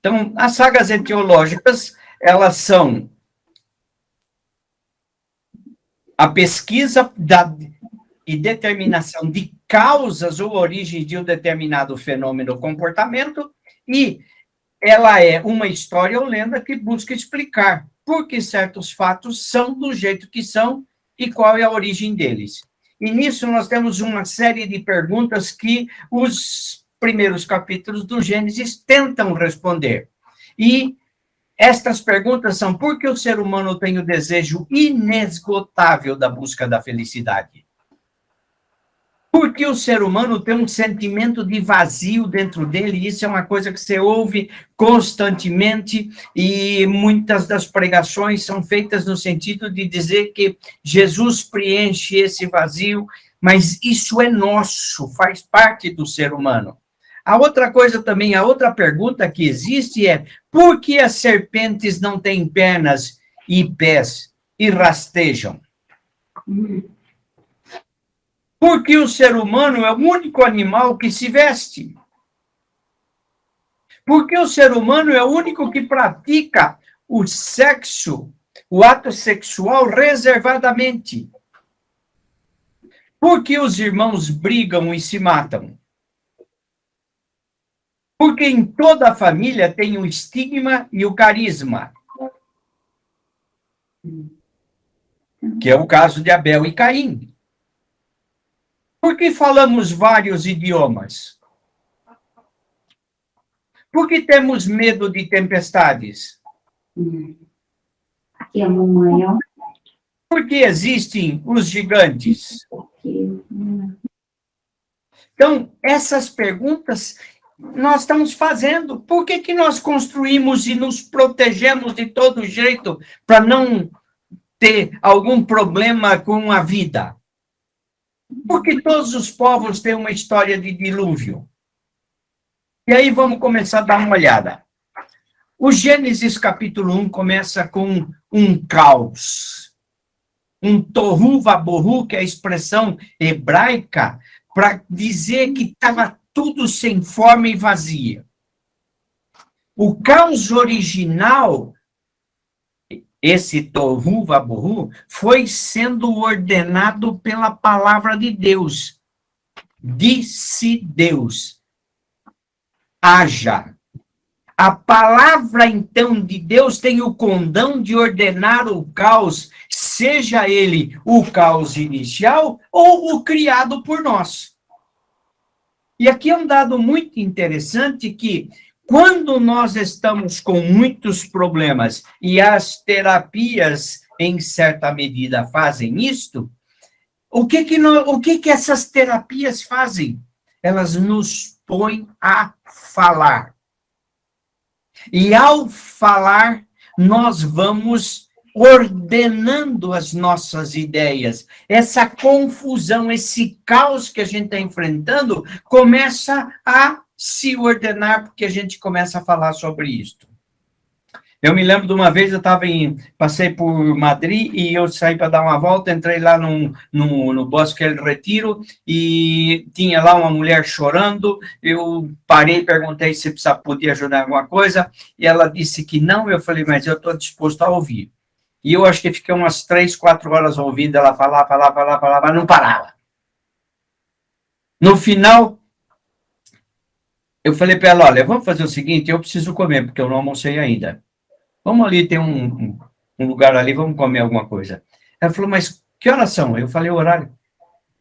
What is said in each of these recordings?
Então, as sagas etiológicas, elas são a pesquisa e determinação de causas ou origens de um determinado fenômeno ou comportamento, e ela é uma história ou lenda que busca explicar por que certos fatos são do jeito que são e qual é a origem deles. E nisso nós temos uma série de perguntas que os primeiros capítulos do Gênesis tentam responder. E estas perguntas são: por que o ser humano tem o desejo inesgotável da busca da felicidade? Por que o ser humano tem um sentimento de vazio dentro dele? Isso é uma coisa que você ouve constantemente, e muitas das pregações são feitas no sentido de dizer que Jesus preenche esse vazio, mas isso é nosso, faz parte do ser humano. A outra coisa também, a outra pergunta que existe é: por que as serpentes não têm pernas e pés e rastejam? Porque o ser humano é o único animal que se veste. Porque o ser humano é o único que pratica o sexo, o ato sexual reservadamente. Porque os irmãos brigam e se matam. Porque em toda a família tem o estigma e o carisma, que é o caso de Abel e Caim. Por que falamos vários idiomas? Por que temos medo de tempestades? Aqui é a mamãe, ó. Por que existem os gigantes? Então, essas perguntas nós estamos fazendo. Por que nós construímos e nos protegemos de todo jeito para não ter algum problema com a vida? Porque todos os povos têm uma história de dilúvio. E aí vamos começar a dar uma olhada. O Gênesis capítulo 1 começa com um caos. Um tohu vabohu, que é a expressão hebraica para dizer que estava tudo sem forma e vazia. O caos original, esse tohu vabohu, foi sendo ordenado pela palavra de Deus. Disse Deus: haja. A palavra, então, de Deus tem o condão de ordenar o caos, seja ele o caos inicial ou o criado por nós. E aqui é um dado muito interessante que, quando nós estamos com muitos problemas, e as terapias, em certa medida, fazem isto, o que essas terapias fazem? Elas nos põem a falar. E ao falar, nós vamos ordenando as nossas ideias. Essa confusão, esse caos que a gente está enfrentando, começa a se ordenar, porque a gente começa a falar sobre isso. Eu me lembro de uma vez, passei por Madrid e eu saí para dar uma volta, entrei lá no Bosque El Retiro e tinha lá uma mulher chorando. Eu parei, perguntei se podia ajudar em alguma coisa, e ela disse que não. Eu falei: mas eu estou disposto a ouvir. E eu acho que fiquei umas 3, 4 horas ouvindo ela falar, mas não parava. No final, eu falei para ela: olha, vamos fazer o seguinte, eu preciso comer, porque eu não almocei ainda. Vamos ali, tem um lugar ali, vamos comer alguma coisa. Ela falou: mas que horas são? Eu falei: o horário.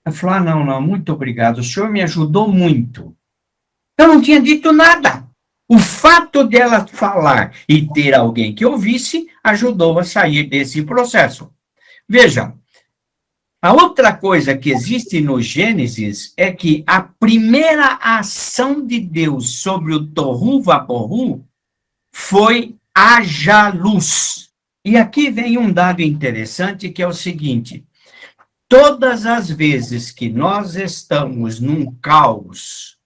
Ela falou: não, muito obrigado, o senhor me ajudou muito. Eu não tinha dito nada. O fato dela falar e ter alguém que ouvisse ajudou a sair desse processo. Veja, a outra coisa que existe no Gênesis é que a primeira ação de Deus sobre o Tohu Vabohu foi: haja luz. E aqui vem um dado interessante, que é o seguinte: todas as vezes que nós estamos num caos,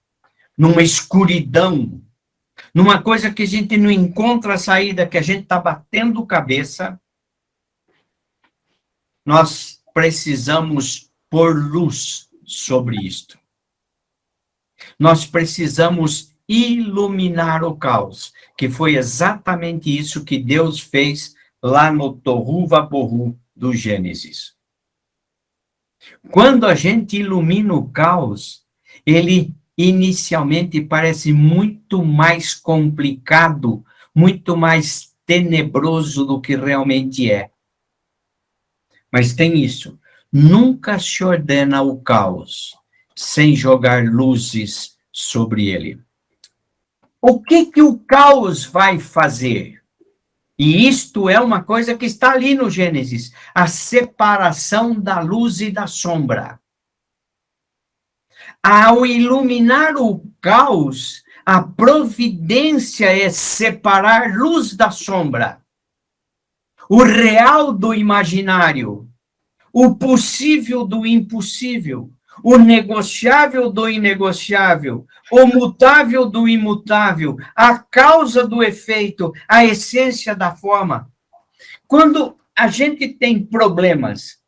numa escuridão, numa coisa que a gente não encontra a saída, que a gente está batendo cabeça, nós precisamos pôr luz sobre isto. Nós precisamos iluminar o caos, que foi exatamente isso que Deus fez lá no Tohu Vabohu do Gênesis. Quando a gente ilumina o caos, ele inicialmente parece muito mais complicado, muito mais tenebroso do que realmente é. Mas tem isso, nunca se ordena o caos sem jogar luzes sobre ele. O que o caos vai fazer? E isto é uma coisa que está ali no Gênesis, a separação da luz e da sombra. Ao iluminar o caos, a providência é separar luz da sombra, o real do imaginário, o possível do impossível, o negociável do inegociável, o mutável do imutável, a causa do efeito, a essência da forma. Quando a gente tem problemas,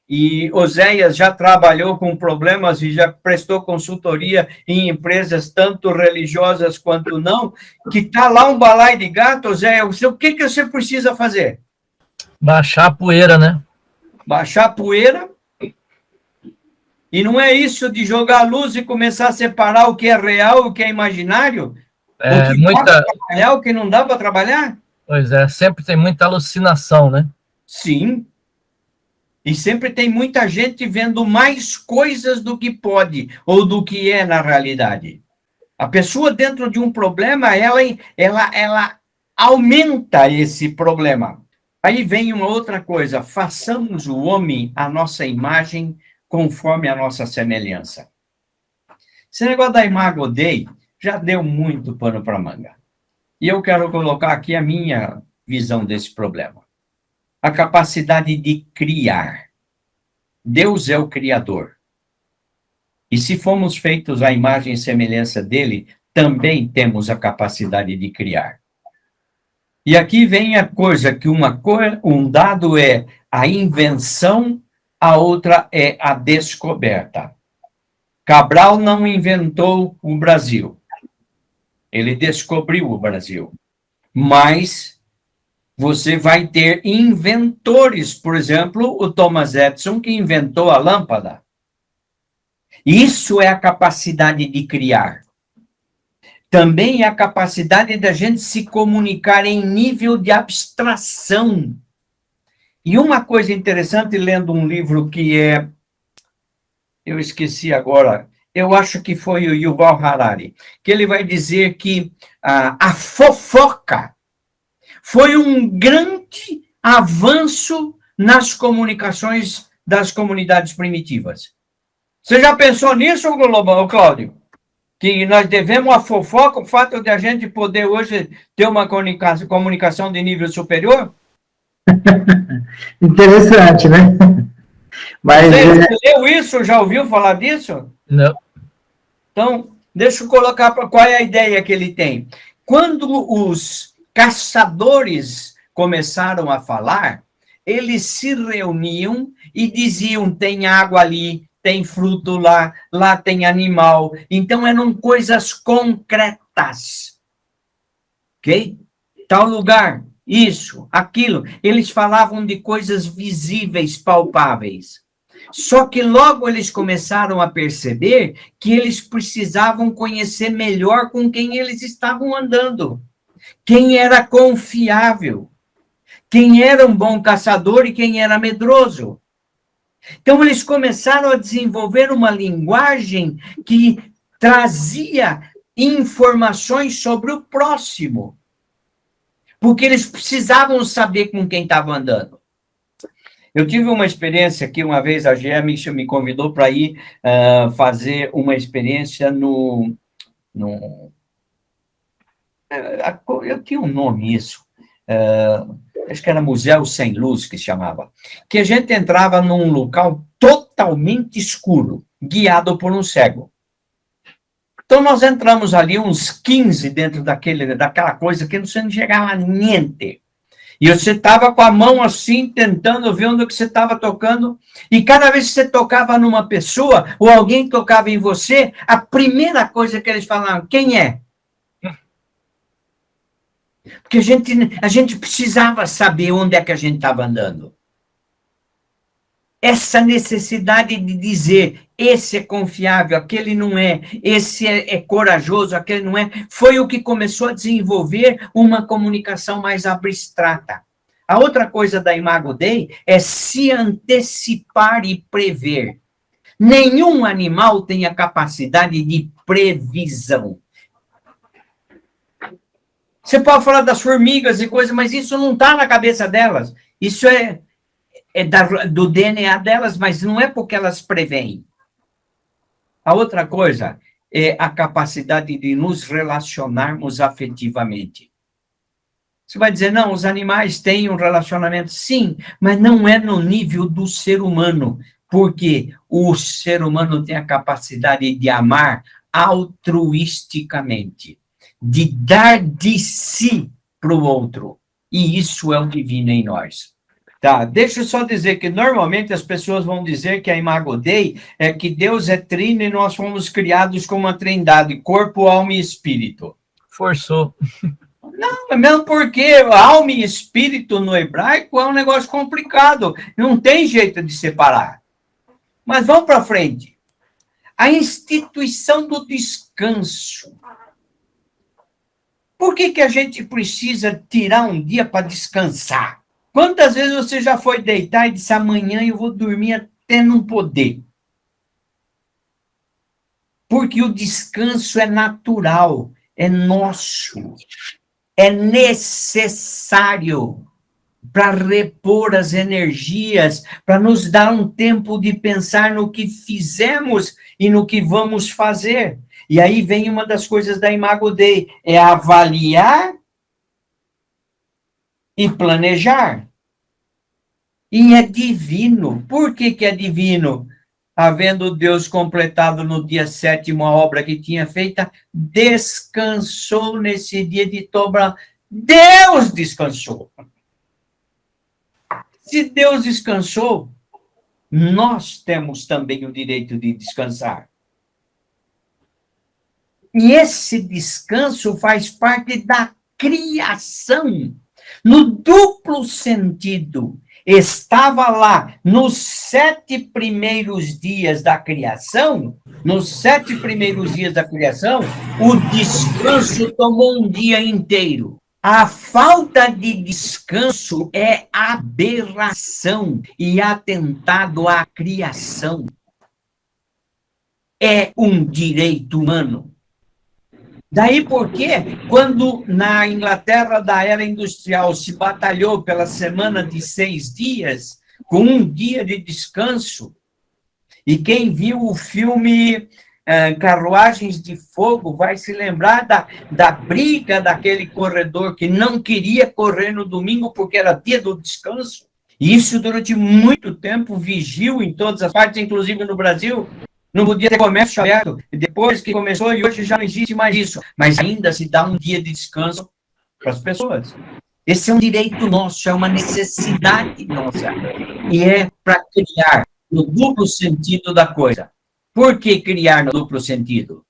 e Oséias já trabalhou com problemas e já prestou consultoria em empresas tanto religiosas quanto não, que está lá um balaio de gato, Oséias, o que você precisa fazer? Baixar a poeira, né? Baixar a poeira. E não é isso de jogar luz e começar a separar o que é real, o que é imaginário? O que dá para trabalhar, o que não dá para trabalhar? Pois é, sempre tem muita alucinação, né? Sim. E sempre tem muita gente vendo mais coisas do que pode, ou do que é na realidade. A pessoa dentro de um problema, ela aumenta esse problema. Aí vem uma outra coisa, façamos o homem à nossa imagem, conforme a nossa semelhança. Esse negócio da Imago Dei já deu muito pano para manga. E eu quero colocar aqui a minha visão desse problema. A capacidade de criar. Deus é o Criador. E se fomos feitos à imagem e semelhança dele, também temos a capacidade de criar. E aqui vem a coisa que um dado é a invenção, a outra é a descoberta. Cabral não inventou o Brasil. Ele descobriu o Brasil. Mas você vai ter inventores, por exemplo, o Thomas Edison, que inventou a lâmpada. Isso é a capacidade de criar. Também é a capacidade da gente se comunicar em nível de abstração. E uma coisa interessante, lendo um livro que eu esqueci agora, eu acho que foi o Yuval Harari, que ele vai dizer que a fofoca foi um grande avanço nas comunicações das comunidades primitivas. Você já pensou nisso, Cláudio? Que nós devemos a fofoca, o fato de a gente poder hoje ter uma comunicação de nível superior? Interessante, né? Mas você leu isso? Já ouviu falar disso? Não. Então, deixa eu colocar qual é a ideia que ele tem. Quando os caçadores começaram a falar, eles se reuniam e diziam, tem água ali, tem fruto lá, lá tem animal. Então, eram coisas concretas. Ok? Tal lugar, isso, aquilo. Eles falavam de coisas visíveis, palpáveis. Só que logo eles começaram a perceber que eles precisavam conhecer melhor com quem eles estavam andando. Quem era confiável. Quem era um bom caçador e quem era medroso. Então, eles começaram a desenvolver uma linguagem que trazia informações sobre o próximo. Porque eles precisavam saber com quem estavam andando. Eu tive uma experiência que uma vez a GM me convidou para ir fazer uma experiência no... Eu tinha um nome isso. Acho que era Museu Sem Luz, que se chamava. Que a gente entrava num local totalmente escuro, guiado por um cego. Então, nós entramos ali uns 15 dentro daquela coisa que você não chegava a niente. E você estava com a mão assim, tentando ver onde que você estava tocando. E cada vez que você tocava numa pessoa, ou alguém tocava em você, a primeira coisa que eles falavam, quem é? Porque a gente precisava saber onde é que a gente estava andando. Essa necessidade de dizer, esse é confiável, aquele não é, esse é corajoso, aquele não é, foi o que começou a desenvolver uma comunicação mais abstrata. A outra coisa da Imago Dei é se antecipar e prever. Nenhum animal tem a capacidade de previsão. Você pode falar das formigas e coisas, mas isso não está na cabeça delas. Isso é do DNA delas, mas não é porque elas preveem. A outra coisa é a capacidade de nos relacionarmos afetivamente. Você vai dizer, não, os animais têm um relacionamento, sim, mas não é no nível do ser humano, porque o ser humano tem a capacidade de amar altruisticamente, de dar de si para o outro, e isso é o divino em nós. Tá, deixa eu só dizer que normalmente as pessoas vão dizer que a Imago Dei é que Deus é trino e nós fomos criados como uma trindade, corpo, alma e espírito. Forçou. Não, mesmo porque alma e espírito no hebraico é um negócio complicado, não tem jeito de separar. Mas vamos para frente. A instituição do descanso. Por que a gente precisa tirar um dia para descansar? Quantas vezes você já foi deitar e disse, amanhã eu vou dormir até não poder? Porque o descanso é natural, é nosso, é necessário para repor as energias, para nos dar um tempo de pensar no que fizemos e no que vamos fazer. E aí vem uma das coisas da Imago Dei, é avaliar e planejar. E é divino. Por que é divino? Havendo Deus completado no dia 7º a obra que tinha feita, descansou nesse dia de Tobra. Deus descansou. Se Deus descansou, nós temos também o direito de descansar. E esse descanso faz parte da criação, no duplo sentido. Estava lá nos 7 primeiros dias da criação, o descanso tomou um dia inteiro. A falta de descanso é aberração e atentado à criação. É um direito humano. Daí porque, quando na Inglaterra da era industrial se batalhou pela semana de 6 dias, com um dia de descanso, e quem viu o filme Carruagens de Fogo vai se lembrar da briga daquele corredor que não queria correr no domingo porque era dia do descanso. E isso durante muito tempo vigiu em todas as partes, inclusive no Brasil. Não podia ter comércio aberto. Depois que começou, e hoje já não existe mais isso. Mas ainda se dá um dia de descanso para as pessoas. Esse é um direito nosso, é uma necessidade nossa. E é para criar no duplo sentido da coisa. Por que criar no duplo sentido?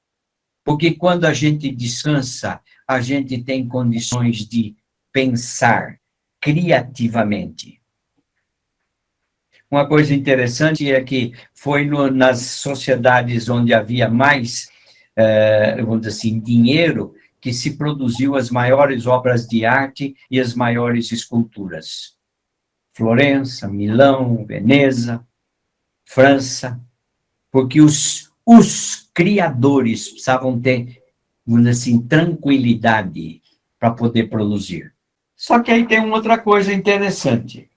Porque quando a gente descansa, a gente tem condições de pensar criativamente. Uma coisa interessante é que foi nas sociedades onde havia mais, vamos dizer assim, dinheiro, que se produziu as maiores obras de arte e as maiores esculturas. Florença, Milão, Veneza, França, porque os criadores precisavam ter, vamos dizer assim, tranquilidade para poder produzir. Só que aí tem uma outra coisa interessante.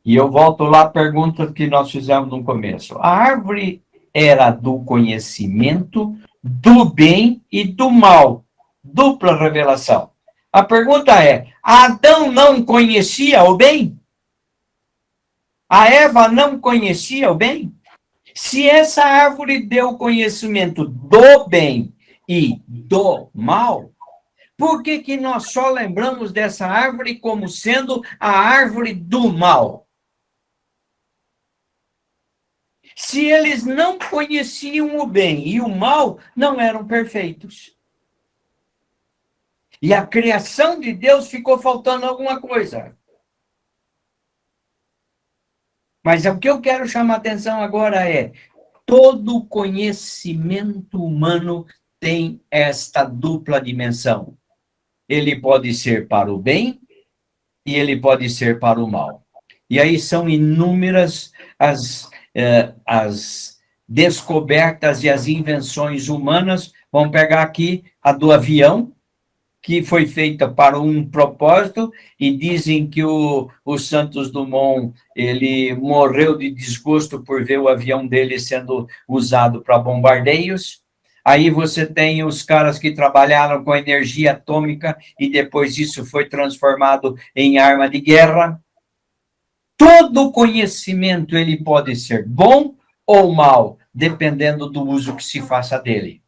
E eu volto lá à pergunta que nós fizemos no começo. A árvore era do conhecimento, do bem e do mal. Dupla revelação. A pergunta é, Adão não conhecia o bem? A Eva não conhecia o bem? Se essa árvore deu conhecimento do bem e do mal, por que nós só lembramos dessa árvore como sendo a árvore do mal? Se eles não conheciam o bem e o mal, não eram perfeitos. E a criação de Deus ficou faltando alguma coisa. Mas o que eu quero chamar a atenção agora é: todo conhecimento humano tem esta dupla dimensão. Ele pode ser para o bem e ele pode ser para o mal. E aí são inúmeras as descobertas e as invenções humanas. Vamos pegar aqui a do avião, que foi feita para um propósito, e dizem que o Santos Dumont, ele morreu de desgosto por ver o avião dele sendo usado para bombardeios. Aí você tem os caras que trabalharam com energia atômica e depois isso foi transformado em arma de guerra. Todo conhecimento ele pode ser bom ou mal, dependendo do uso que se faça dele.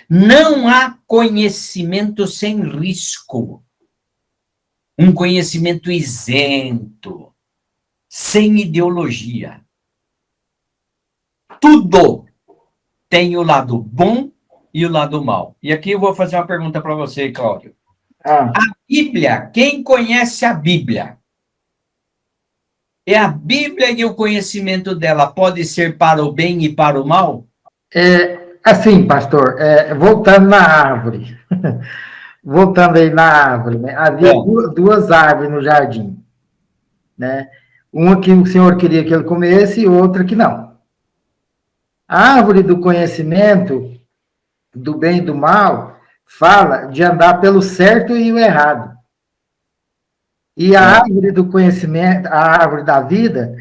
Não há conhecimento sem risco. Um conhecimento isento, sem ideologia. Tudo tem o lado bom e o lado mal. E aqui eu vou fazer uma pergunta para você, Cláudio. A Bíblia, quem conhece a Bíblia? É a Bíblia e o conhecimento dela pode ser para o bem e para o mal? Assim, pastor, voltando na árvore. Voltando aí na árvore, né? Havia duas árvores no jardim, né? Uma que o Senhor queria que ele comesse e outra que não. A árvore do conhecimento do bem e do mal fala de andar pelo certo e o errado. E a árvore do conhecimento, a árvore da vida,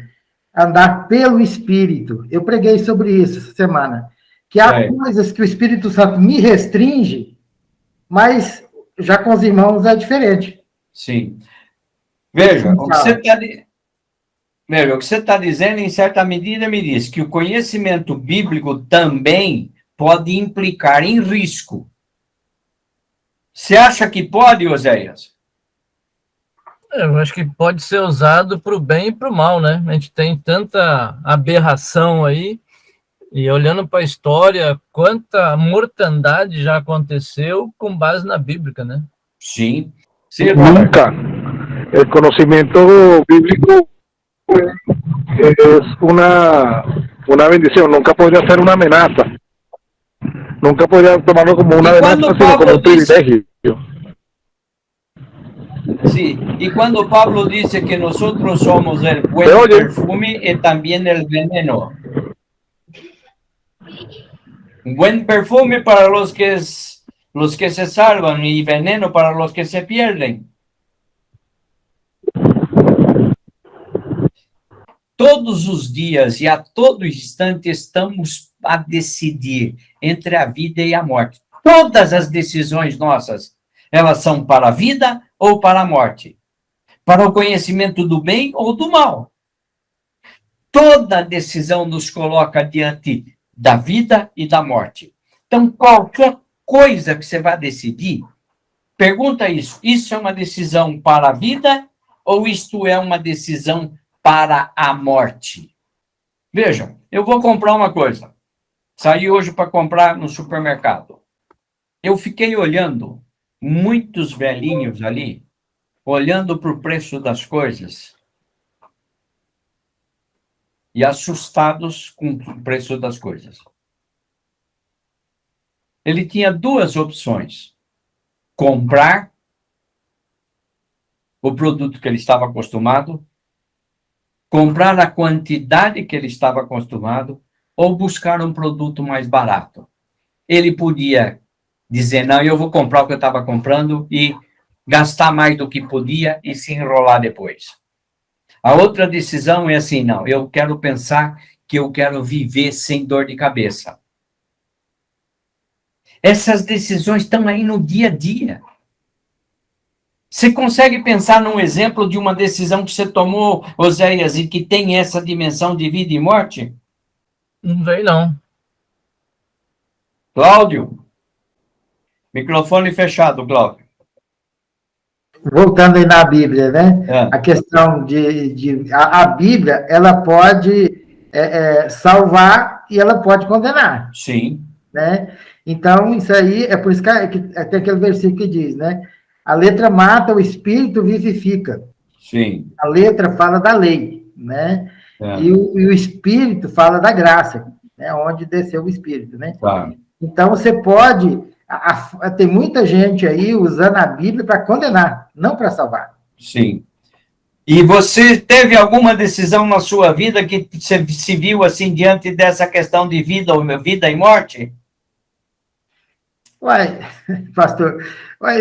andar pelo Espírito. Eu preguei sobre isso essa semana. Que há coisas que o Espírito Santo me restringe, mas já com os irmãos é diferente. Sim. Veja, o que você está dizendo, em certa medida, me diz que o conhecimento bíblico também pode implicar em risco. Você acha que pode, Oséias? Eu acho que pode ser usado para o bem e para o mal, né? A gente tem tanta aberração aí, e olhando para a história, quanta mortandade já aconteceu com base na Bíblia, né? Sim. Nunca. O conhecimento bíblico es una bendición, nunca podría ser una amenaza. Nunca podría tomarlo como una amenaza, sino como un privilegio. Sí, y cuando Pablo dice que nosotros somos el buen perfume y también el veneno. Un buen perfume para los que se salvan y veneno para los que se pierden. Todos os dias e a todo instante estamos a decidir entre a vida e a morte. Todas as decisões nossas, elas são para a vida ou para a morte, para o conhecimento do bem ou do mal. Toda decisão nos coloca diante da vida e da morte. Então, qualquer coisa que você vai decidir, pergunta isso. Isso é uma decisão para a vida ou isto é uma decisão para a morte? Vejam, eu vou comprar uma coisa. Saí hoje para comprar no supermercado. Eu fiquei olhando muitos velhinhos ali, olhando para o preço das coisas e assustados com o preço das coisas. Ele tinha duas opções: comprar o produto que ele estava acostumado, comprar a quantidade que ele estava acostumado, ou buscar um produto mais barato. Ele podia dizer, não, eu vou comprar o que eu estava comprando e gastar mais do que podia e se enrolar depois. A outra decisão é assim, não, eu quero pensar que eu quero viver sem dor de cabeça. Essas decisões estão aí no dia a dia. Você consegue pensar num exemplo de uma decisão que você tomou, Oséias, e que tem essa dimensão de vida e morte? Não veio, não. Cláudio? Microfone fechado, Cláudio. Voltando aí na Bíblia, né? A questão a Bíblia, ela pode salvar e ela pode condenar. Sim. Né? Então, isso aí, é por isso que tem aquele versículo que diz, né? A letra mata, o espírito vivifica. Sim. A letra fala da lei, né? É. E o espírito fala da graça, né? Onde desceu o espírito, né? Tá. Então, você pode... tem muita gente aí usando a Bíblia para condenar, não para salvar. Sim. E você teve alguma decisão na sua vida que você se viu assim diante dessa questão de vida e morte? Uai, pastor,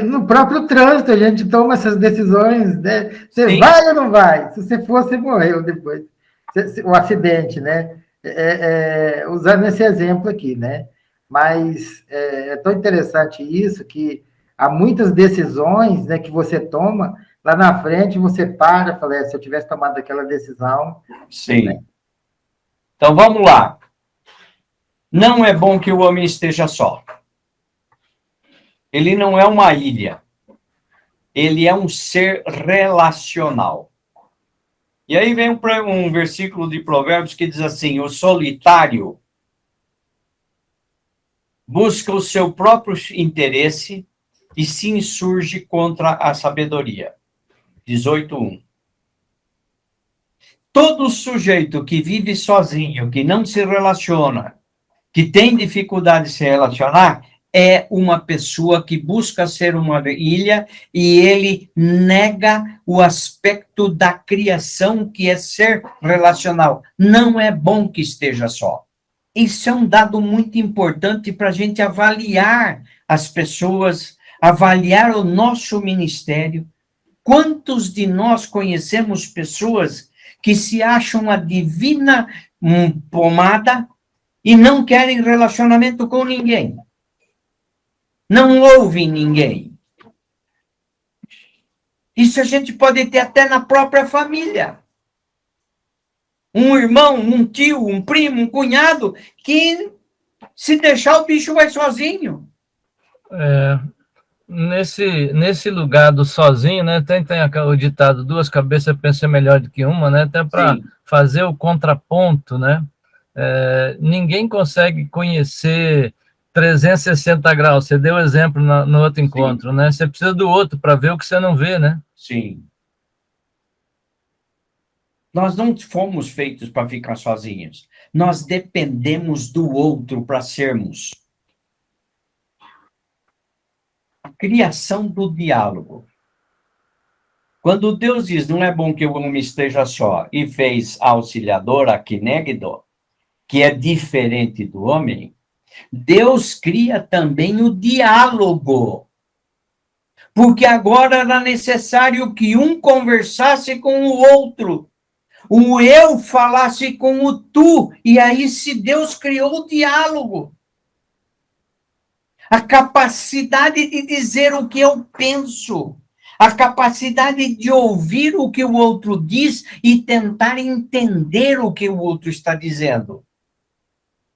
no próprio trânsito a gente toma essas decisões, né? Você Sim. vai ou não vai? Se você for, você morreu depois. O acidente, né? Usando esse exemplo aqui, né? Mas é tão interessante isso que há muitas decisões, né, que você toma, lá na frente você para e fala, se eu tivesse tomado aquela decisão... Sim. Né? Então, vamos lá. Não é bom que o homem esteja só. Ele não é uma ilha. Ele é um ser relacional. E aí vem um versículo de Provérbios que diz assim, o solitário busca o seu próprio interesse e se insurge contra a sabedoria. 18:1. Todo sujeito que vive sozinho, que não se relaciona, que tem dificuldade de se relacionar, é uma pessoa que busca ser uma ilha e ele nega o aspecto da criação, que é ser relacional. Não é bom que esteja só. Isso é um dado muito importante para a gente avaliar as pessoas, avaliar o nosso ministério. Quantos de nós conhecemos pessoas que se acham a divina pomada e não querem relacionamento com ninguém? Não ouvem ninguém. Isso a gente pode ter até na própria família. Um irmão, um tio, um primo, um cunhado, que se deixar o bicho vai sozinho. Nesse lugar do sozinho, né? Tem o ditado, duas cabeças pensam melhor do que uma, né? Até para fazer o contraponto, né? Ninguém consegue conhecer 360 graus. Você deu exemplo no outro encontro, né? Você precisa do outro para ver o que você não vê, né? Sim. Nós não fomos feitos para ficar sozinhos. Nós dependemos do outro para sermos. A criação do diálogo. Quando Deus diz, não é bom que o homem esteja só, e fez a auxiliadora, Kinegdo, que é diferente do homem, Deus cria também o diálogo. Porque agora era necessário que um conversasse com o outro. O eu falasse com o tu. E aí se Deus criou o diálogo. A capacidade de dizer o que eu penso. A capacidade de ouvir o que o outro diz e tentar entender o que o outro está dizendo.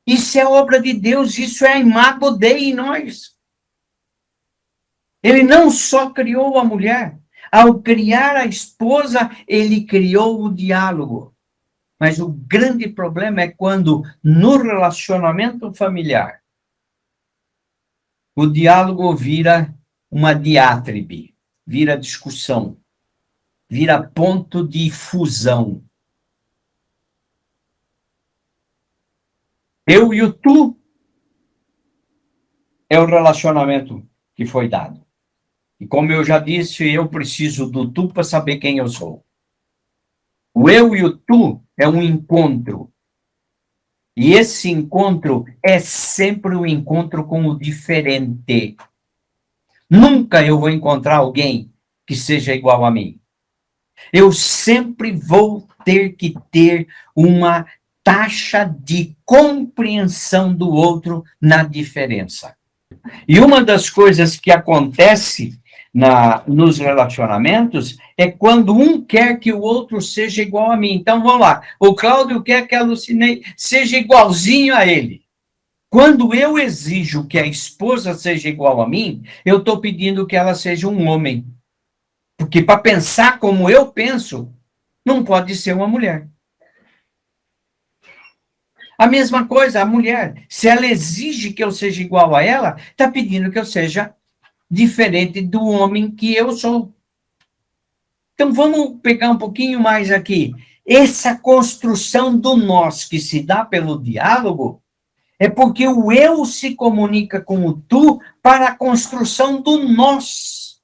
Isso é obra de Deus, isso é a imago Dei em nós. Ele não só criou a mulher, ao criar a esposa, ele criou o diálogo. Mas o grande problema é quando, no relacionamento familiar, o diálogo vira uma diátribe, vira discussão, vira ponto de fusão. Eu e o tu é o relacionamento que foi dado. E como eu já disse, eu preciso do tu para saber quem eu sou. O eu e o tu é um encontro. E esse encontro é sempre um encontro com o diferente. Nunca eu vou encontrar alguém que seja igual a mim. Eu sempre vou ter que ter uma taxa de compreensão do outro na diferença. E uma das coisas que acontece nos relacionamentos é quando um quer que o outro seja igual a mim. Então, vamos lá. O Cláudio quer que a Lucinei seja igualzinho a ele. Quando eu exijo que a esposa seja igual a mim, eu estou pedindo que ela seja um homem. Porque para pensar como eu penso, não pode ser uma mulher. A mesma coisa, a mulher, se ela exige que eu seja igual a ela, está pedindo que eu seja diferente do homem que eu sou. Então, vamos pegar um pouquinho mais aqui. Essa construção do nós que se dá pelo diálogo é porque o eu se comunica com o tu para a construção do nós.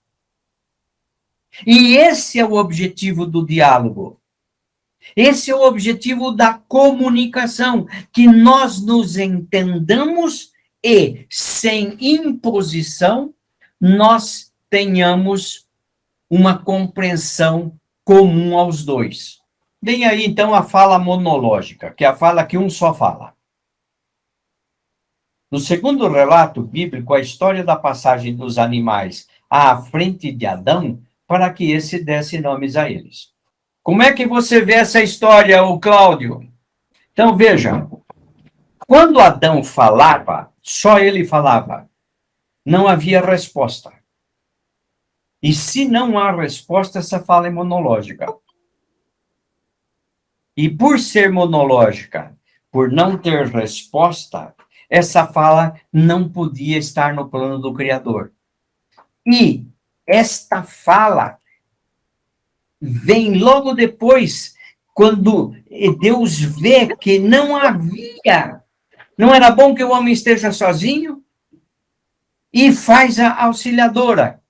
E esse é o objetivo do diálogo. Esse é o objetivo da comunicação, que nós nos entendamos e, sem imposição, nós tenhamos uma compreensão comum aos dois. Vem aí, então, a fala monológica, que é a fala que um só fala. No segundo relato bíblico, a história da passagem dos animais à frente de Adão, para que esse desse nomes a eles. Como é que você vê essa história, o Cláudio? Então, veja, quando Adão falava, só ele falava, não havia resposta. E se não há resposta, essa fala é monológica. E por ser monológica, por não ter resposta, essa fala não podia estar no plano do Criador. E esta fala vem logo depois, quando Deus vê que não era bom que o homem esteja sozinho, e faz a auxiliadora.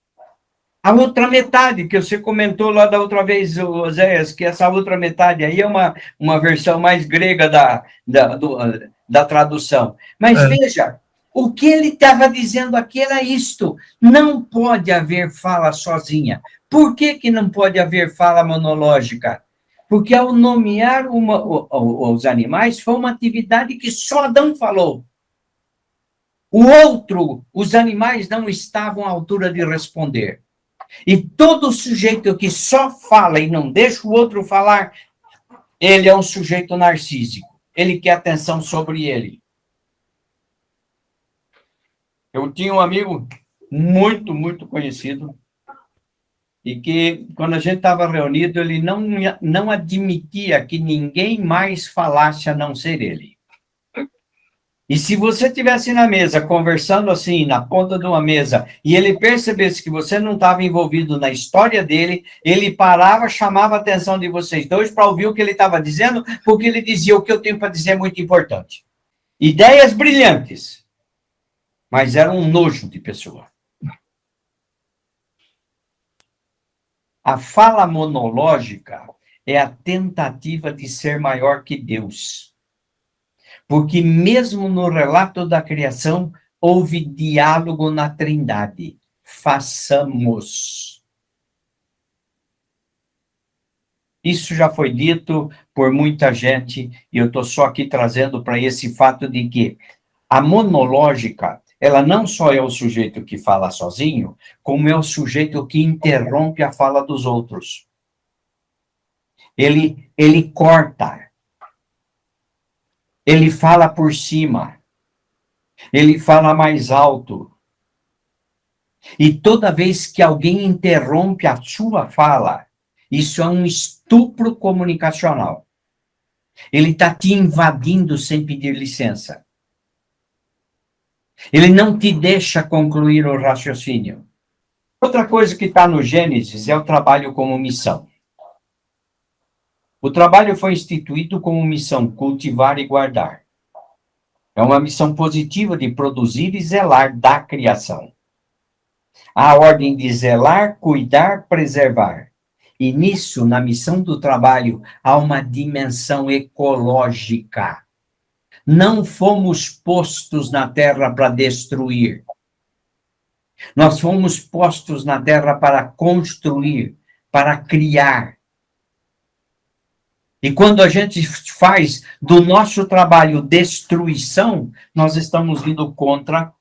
A outra metade, que você comentou lá da outra vez, Oséias, que essa outra metade aí é uma versão mais grega da tradução. Mas veja, o que ele estava dizendo aqui era isto: não pode haver fala sozinha. Por que não pode haver fala monológica? Porque ao nomear os animais, foi uma atividade que só Adão falou. O outro, os animais não estavam à altura de responder. E todo sujeito que só fala e não deixa o outro falar, ele é um sujeito narcísico. Ele quer atenção sobre ele. Eu tinha um amigo muito, muito conhecido, e que, quando a gente estava reunido, ele não admitia que ninguém mais falasse a não ser ele. E se você estivesse na mesa, conversando assim, na ponta de uma mesa, e ele percebesse que você não estava envolvido na história dele, ele parava, chamava a atenção de vocês dois para ouvir o que ele estava dizendo, porque ele dizia: o que eu tenho para dizer é muito importante. Ideias brilhantes, mas era um nojo de pessoa. A fala monológica é a tentativa de ser maior que Deus. Porque mesmo no relato da criação, houve diálogo na Trindade. Façamos. Isso já foi dito por muita gente, e eu estou só aqui trazendo para esse fato de que a monológica, ela não só é o sujeito que fala sozinho, como é o sujeito que interrompe a fala dos outros. Ele corta. Ele fala por cima. Ele fala mais alto. E toda vez que alguém interrompe a sua fala, isso é um estupro comunicacional. Ele está te invadindo sem pedir licença. Ele não te deixa concluir o raciocínio. Outra coisa que está no Gênesis é o trabalho como missão. O trabalho foi instituído como missão cultivar e guardar. É uma missão positiva de produzir e zelar da criação. Há a ordem de zelar, cuidar, preservar. E nisso, na missão do trabalho, há uma dimensão ecológica. Não fomos postos na terra para destruir. Nós fomos postos na terra para construir, para criar. E quando a gente faz do nosso trabalho destruição, nós estamos indo contra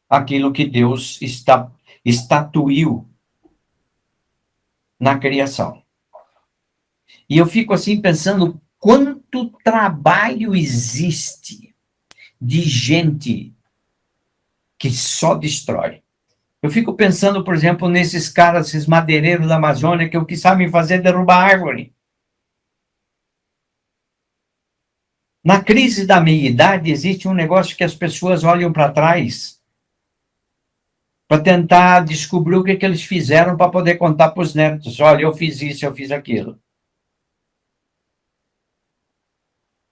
aquilo que Deus estatuiu na criação. E eu fico assim pensando quanto trabalho existe de gente que só destrói. Eu fico pensando, por exemplo, nesses caras, esses madeireiros da Amazônia, que o que sabem fazer é derrubar árvore. Na crise da meia-idade, existe um negócio que as pessoas olham para trás para tentar descobrir o que, que eles fizeram para poder contar para os netos. Olha, eu fiz isso, eu fiz aquilo.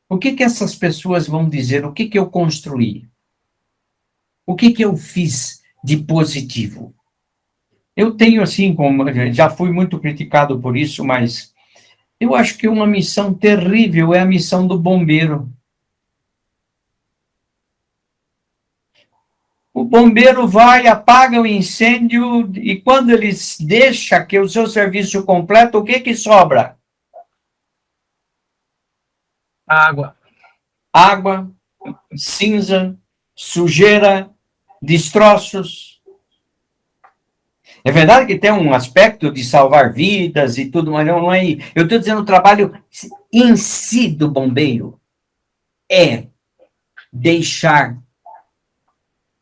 O que, que essas pessoas vão dizer? O que, que eu construí? O que, que eu fiz de positivo? Eu tenho, assim, já fui muito criticado por isso, mas eu acho que uma missão terrível é a missão do bombeiro. O bombeiro vai, apaga o incêndio, e quando ele deixa que o seu serviço completo, o que que sobra? Água. Água, cinza, sujeira, destroços. É verdade que tem um aspecto de salvar vidas e tudo, mas não é. Eu estou dizendo o trabalho em si do bombeiro é deixar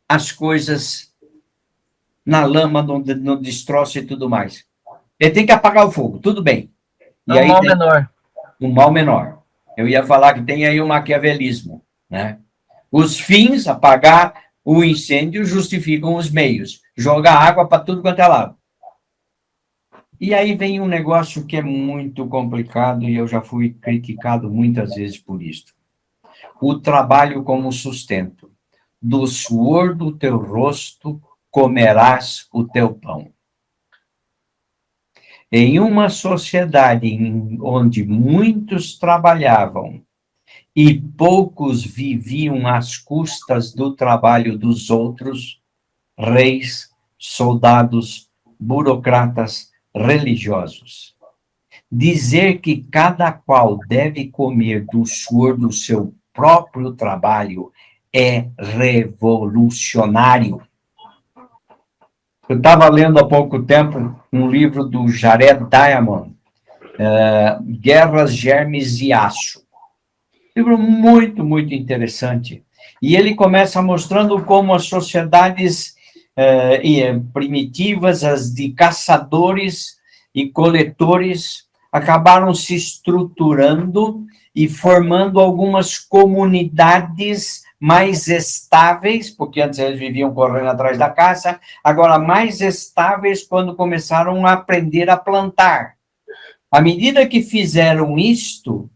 as coisas na lama, no destroço e tudo mais. Ele tem que apagar o fogo, tudo bem. E É um aí mal tem menor. um mal menor. Eu ia falar que tem aí o maquiavelismo, né? Os fins, apagar o incêndio, justificam os meios. Jogar água para tudo quanto é lado. E aí vem um negócio que é muito complicado e eu já fui criticado muitas vezes por isso. O trabalho como sustento. Do suor do teu rosto comerás o teu pão. Em uma sociedade onde muitos trabalhavam e poucos viviam às custas do trabalho dos outros, reis, soldados, burocratas, religiosos. Dizer que cada qual deve comer do suor do seu próprio trabalho é revolucionário. Eu estava lendo há pouco tempo um livro do Jared Diamond, Guerras, Germes e Aço. Livro muito, muito interessante. E ele começa mostrando como as sociedades primitivas, as de caçadores e coletores, acabaram se estruturando e formando algumas comunidades mais estáveis, porque antes eles viviam correndo atrás da caça, agora mais estáveis quando começaram a aprender a plantar. À medida que fizeram isto,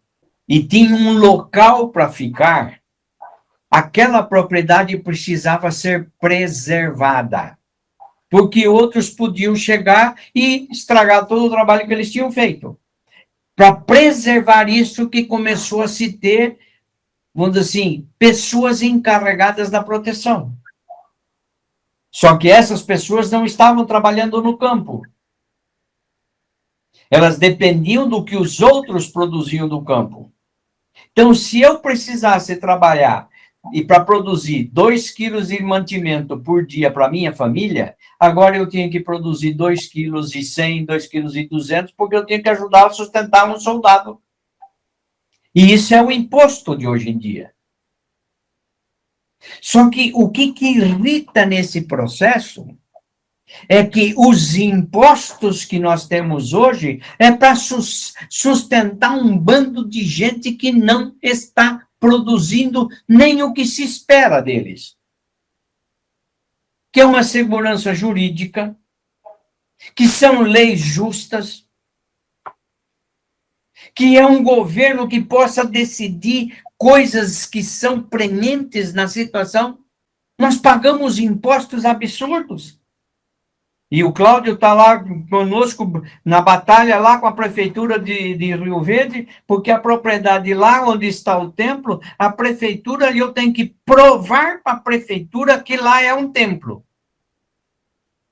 e tinham um local para ficar, aquela propriedade precisava ser preservada, porque outros podiam chegar e estragar todo o trabalho que eles tinham feito. Para preservar isso que começou a se ter, vamos dizer assim, pessoas encarregadas da proteção. Só que essas pessoas não estavam trabalhando no campo. Elas dependiam do que os outros produziam do campo. Então, se eu precisasse trabalhar e para produzir 2 quilos de mantimento por dia para minha família, agora eu tinha que produzir 2,1 kg, 2,2 kg, porque eu tinha que ajudar a sustentar um soldado. E isso é o imposto de hoje em dia. Só que o que irrita nesse processo é que os impostos que nós temos hoje é para sustentar um bando de gente que não está produzindo nem o que se espera deles. Que é uma segurança jurídica, que são leis justas, que é um governo que possa decidir coisas que são prementes na situação. Nós pagamos impostos absurdos. E o Cláudio está lá conosco na batalha lá com a prefeitura de Rio Verde, porque a propriedade lá onde está o templo, a prefeitura, eu tenho que provar para a prefeitura que lá é um templo.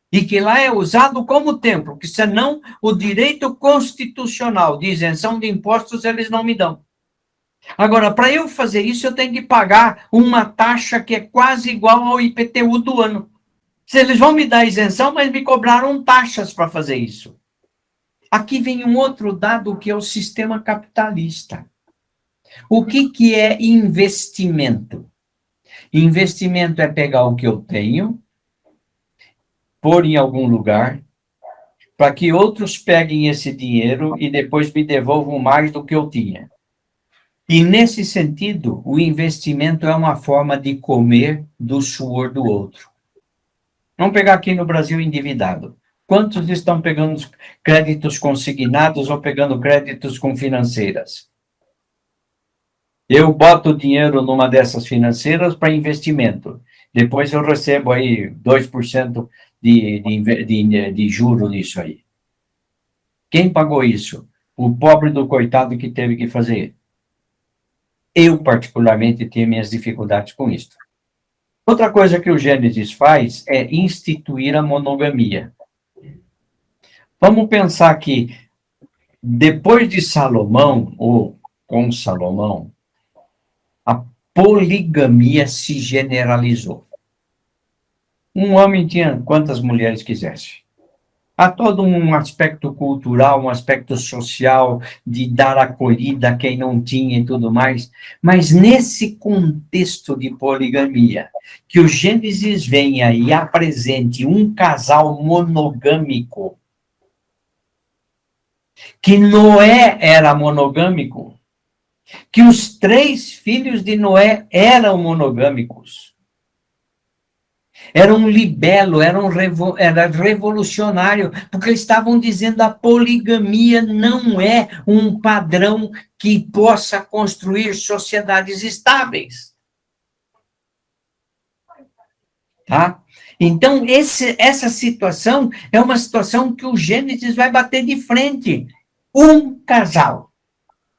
E que lá é usado como templo, que senão o direito constitucional de isenção de impostos eles não me dão. Agora, para eu fazer isso, eu tenho que pagar uma taxa que é quase igual ao IPTU do ano. Eles vão me dar isenção, mas me cobraram taxas para fazer isso. Aqui vem um outro dado que é o sistema capitalista. O que é investimento? Investimento é pegar o que eu tenho, pôr em algum lugar, para que outros peguem esse dinheiro e depois me devolvam mais do que eu tinha. E, nesse sentido, o investimento é uma forma de comer do suor do outro. Vamos pegar aqui no Brasil endividado. Quantos estão pegando créditos consignados ou pegando créditos com financeiras? Eu boto dinheiro numa dessas financeiras para investimento. Depois eu recebo aí 2% de juro nisso aí. Quem pagou isso? O pobre do coitado que teve que fazer. Eu, particularmente, tenho minhas dificuldades com isso. Outra coisa que o Gênesis faz é instituir a monogamia. Vamos pensar que, depois de Salomão, ou com Salomão, a poligamia se generalizou. Um homem tinha quantas mulheres quisesse. Há todo um aspecto cultural, um aspecto social, de dar acolhida a quem não tinha e tudo mais. Mas nesse contexto de poligamia, que o Gênesis venha e apresente um casal monogâmico, que Noé era monogâmico, que os 3 filhos de Noé eram monogâmicos. Era um libelo, era revolucionário, porque eles estavam dizendo a poligamia não é um padrão que possa construir sociedades estáveis. Tá? Então, essa situação é uma situação que o Gênesis vai bater de frente. Um casal.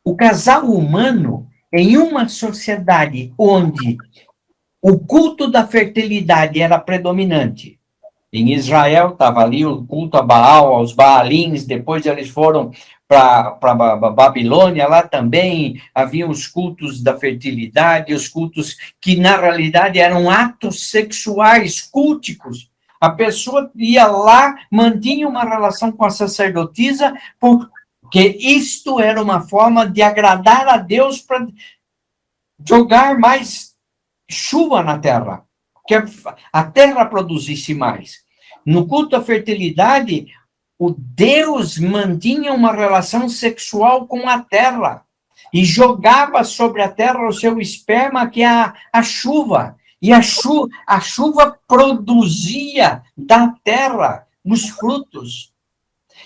O casal humano, em uma sociedade onde o culto da fertilidade era predominante. Em Israel estava ali o culto a Baal, aos Baalins, depois eles foram para Babilônia, lá também havia os cultos da fertilidade, os cultos que na realidade eram atos sexuais, culticos. A pessoa ia lá, mantinha uma relação com a sacerdotisa, porque isto era uma forma de agradar a Deus para jogar mais chuva na terra, que a terra produzisse mais. No culto à fertilidade, o Deus mantinha uma relação sexual com a terra e jogava sobre a terra o seu esperma, que é a chuva. E a chuva produzia da terra os frutos.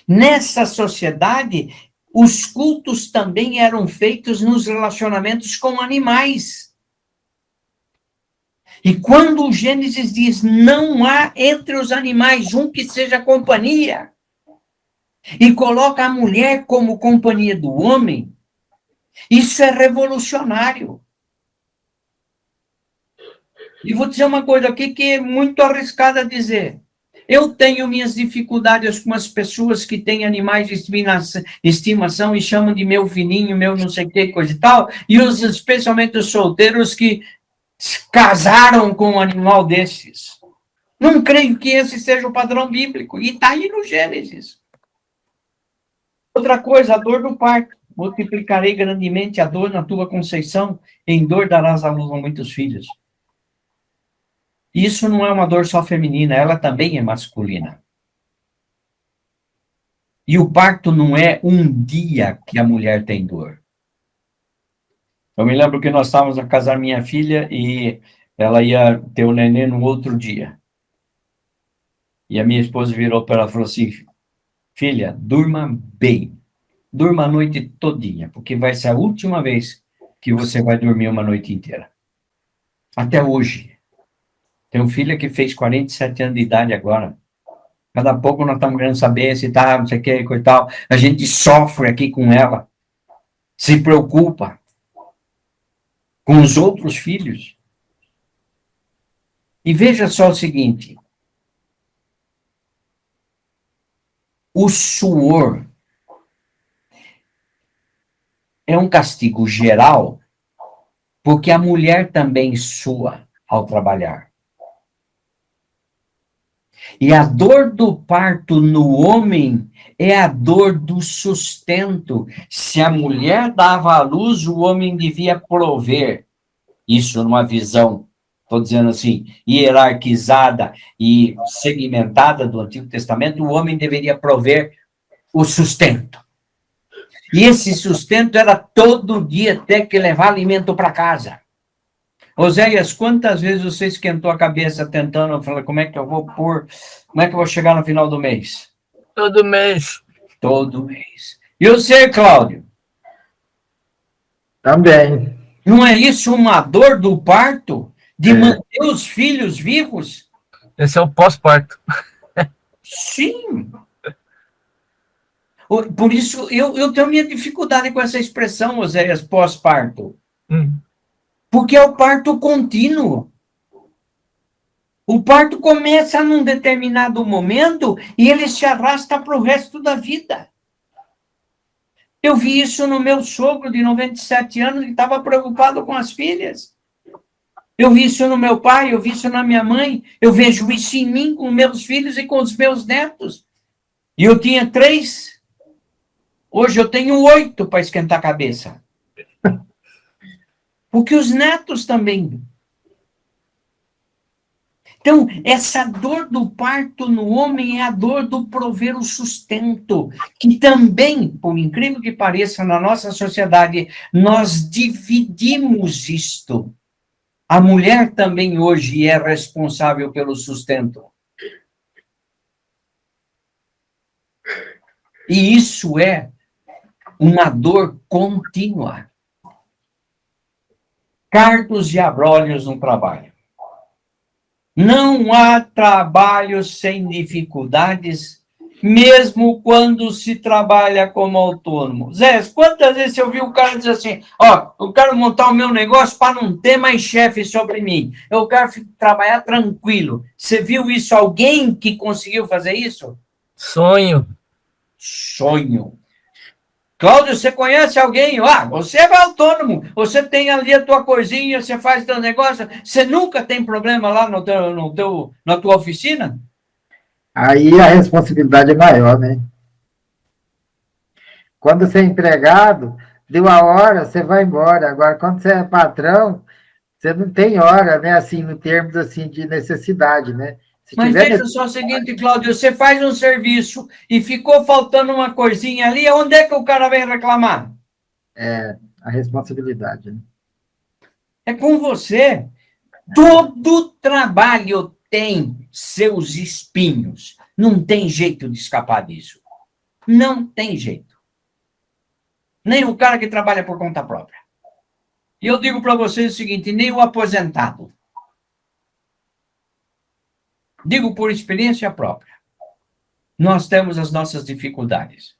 Nessa sociedade, os cultos também eram feitos nos relacionamentos com animais. E quando o Gênesis diz, não há entre os animais um que seja companhia, e coloca a mulher como companhia do homem, isso é revolucionário. E vou dizer uma coisa aqui que é muito arriscada dizer. Eu tenho minhas dificuldades com as pessoas que têm animais de estimação e chamam de meu filhinho, meu não sei o que, coisa e tal, e especialmente os solteiros que casaram com um animal desses. Não creio que esse seja o padrão bíblico. E está aí no Gênesis. Outra coisa, a dor do parto. Multiplicarei grandemente a dor na tua conceição, em dor darás à luz a muitos filhos. Isso não é uma dor só feminina, ela também é masculina. E o parto não é um dia que a mulher tem dor. Eu me lembro que nós estávamos a casar minha filha e ela ia ter o neném no outro dia. E a minha esposa virou para ela e falou assim, filha, durma bem. Durma a noite todinha, porque vai ser a última vez que você vai dormir uma noite inteira. Até hoje. Tenho filha que fez 47 anos de idade agora. Cada pouco nós estamos querendo saber se tá, não sei o que, coisa e tal. A gente sofre aqui com ela. Se preocupa. Com os outros filhos. E veja só o seguinte. O suor é um castigo geral, porque a mulher também sua ao trabalhar. E a dor do parto no homem é a dor do sustento. Se a mulher dava à luz, o homem devia prover. Isso numa visão, estou dizendo assim, hierarquizada e segmentada do Antigo Testamento, o homem deveria prover o sustento. E esse sustento era todo dia ter que levar alimento para casa. Oséias, quantas vezes você esquentou a cabeça tentando, falar, como é que eu vou pôr, como é que eu vou chegar no final do mês? Todo mês. Todo mês. E você, Cláudio? Também. Não é isso uma dor do parto? De manter os filhos vivos? Esse é o pós-parto. Sim. Por isso, eu tenho minha dificuldade com essa expressão, Oséias, pós-parto. Porque é o parto contínuo. O parto começa num determinado momento e ele se arrasta para o resto da vida. Eu vi isso no meu sogro de 97 anos, que estava preocupado com as filhas. Eu vi isso no meu pai, eu vi isso na minha mãe, eu vejo isso em mim, com meus filhos e com os meus netos. E eu tinha 3, hoje eu tenho 8 para esquentar a cabeça. Porque os netos também. Então, essa dor do parto no homem é a dor do prover o sustento, que também, por incrível que pareça, na nossa sociedade, nós dividimos isto. A mulher também hoje é responsável pelo sustento. E isso é uma dor contínua. Cardos e abrolhos no trabalho. Não há trabalho sem dificuldades, mesmo quando se trabalha como autônomo. Zé, quantas vezes eu vi o cara dizer assim, eu quero montar o meu negócio para não ter mais chefe sobre mim. Eu quero trabalhar tranquilo. Você viu isso? Alguém que conseguiu fazer isso? Sonho. Sonho. Cláudio, você conhece alguém? Você é autônomo, você tem ali a tua coisinha, você faz teu negócio, você nunca tem problema lá na tua oficina? Aí a responsabilidade é maior, né? Quando você é empregado, deu a hora, você vai embora. Agora, quando você é patrão, você não tem hora, né? Assim, no termos assim, de necessidade, né? Se Mas tiver veja só o seguinte, Cláudio, você faz um serviço e ficou faltando uma coisinha ali, onde é que o cara vem reclamar? a responsabilidade, né? É com você. Todo trabalho tem seus espinhos. Não tem jeito de escapar disso. Não tem jeito. Nem o cara que trabalha por conta própria. E eu digo para vocês o seguinte, nem o aposentado. Digo por experiência própria. Nós temos as nossas dificuldades.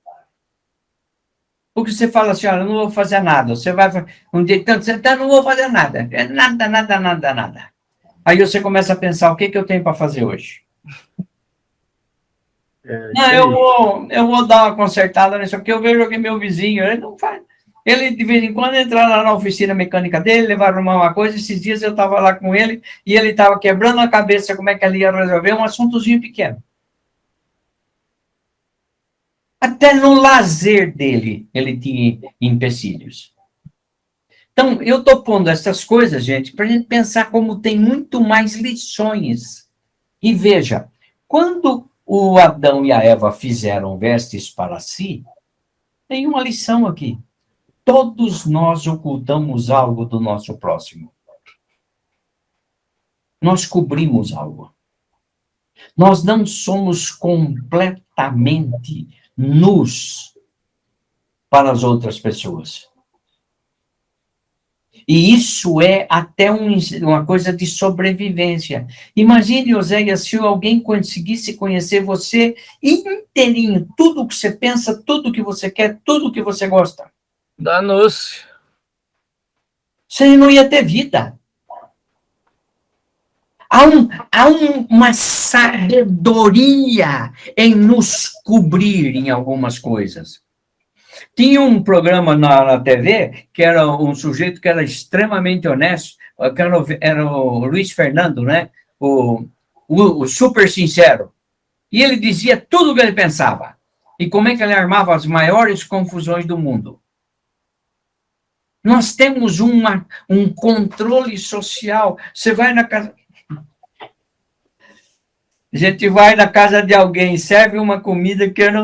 Porque você fala assim, olha, eu não vou fazer nada. Você vai um dia tanto, você não vou fazer nada. Nada, nada, nada, nada. Aí você começa a pensar, o que eu tenho para fazer hoje? Não, eu vou dar uma consertada nisso aqui. Eu vejo aqui meu vizinho, ele não faz. Ele, de vez em quando, entra lá na oficina mecânica dele, levar arrumar uma coisa. Esses dias eu estava lá com ele e ele estava quebrando a cabeça como é que ele ia resolver um assuntozinho pequeno. Até no lazer dele, ele tinha empecilhos. Então, eu estou pondo essas coisas, gente, para a gente pensar como tem muito mais lições. E veja, quando o Adão e a Eva fizeram vestes para si, tem uma lição aqui. Todos nós ocultamos algo do nosso próximo. Nós cobrimos algo. Nós não somos completamente nus para as outras pessoas. E isso é até uma coisa de sobrevivência. Imagine, Oséias, se alguém conseguisse conhecer você inteirinho, tudo o que você pensa, tudo o que você quer, tudo o que você gosta. Danou-se. Você não ia ter vida. Há uma sabedoria em nos cobrir em algumas coisas. Tinha um programa na TV que era um sujeito que era extremamente honesto, que era o Luiz Fernando, né? O super sincero. E ele dizia tudo o que ele pensava. E como é que ele armava as maiores confusões do mundo. Nós temos um controle social. Você vai na casa... A gente vai na casa de alguém, serve uma comida que era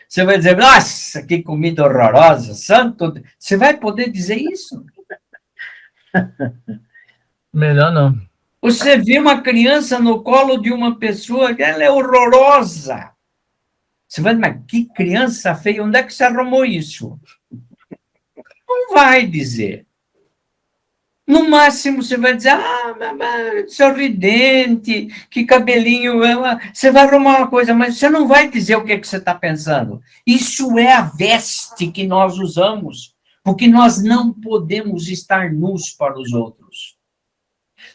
Você vai dizer, nossa, que comida horrorosa, santo. Você vai poder dizer isso? Melhor não. Você vê uma criança no colo de uma pessoa que ela é horrorosa. Você vai dizer, mas que criança feia, onde é que você arrumou isso? Não vai dizer. No máximo, você vai dizer, sorridente, que cabelinho. Você vai arrumar uma coisa, mas você não vai dizer o que você está pensando. Isso é a veste que nós usamos, porque nós não podemos estar nus para os outros.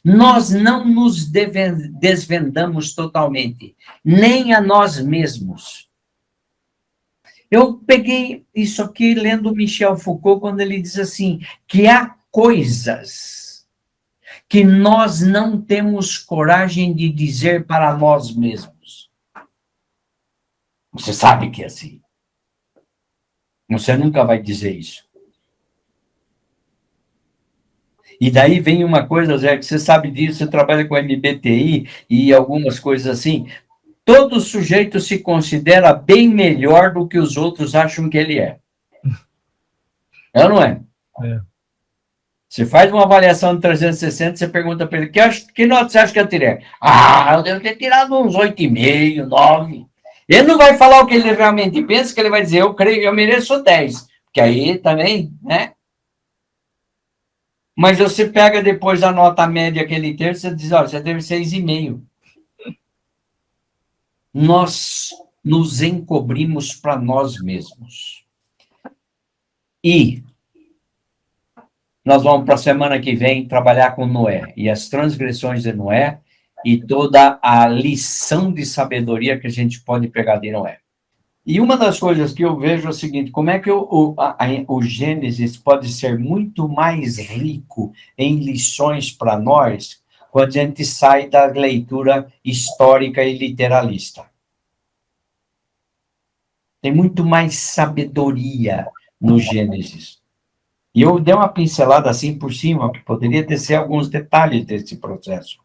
Nós não nos desvendamos totalmente, nem a nós mesmos. Eu peguei isso aqui lendo Michel Foucault, quando ele diz assim, que há coisas que nós não temos coragem de dizer para nós mesmos. Você sabe que é assim. Você nunca vai dizer isso. E daí vem uma coisa, Zé, que você sabe disso, você trabalha com MBTI e algumas coisas assim. Todo sujeito se considera bem melhor do que os outros acham que ele é. É ou não é? É. Você faz uma avaliação de 360, você pergunta para ele, que nota você acha que eu tirei? Eu devo ter tirado uns 8,5, 9. Ele não vai falar o que ele realmente pensa, que ele vai dizer, eu mereço 10. Porque aí também, né? Mas você pega depois a nota média que ele teve, você diz, você teve 6,5. Nós nos encobrimos para nós mesmos. E nós vamos para a semana que vem trabalhar com Noé e as transgressões de Noé e toda a lição de sabedoria que a gente pode pegar de Noé. E uma das coisas que eu vejo é o seguinte, como é que o Gênesis pode ser muito mais rico em lições para nós quando a gente sai da leitura histórica e literalista. Tem muito mais sabedoria no Gênesis. E eu dei uma pincelada assim por cima, que poderia tecer alguns detalhes desse processo.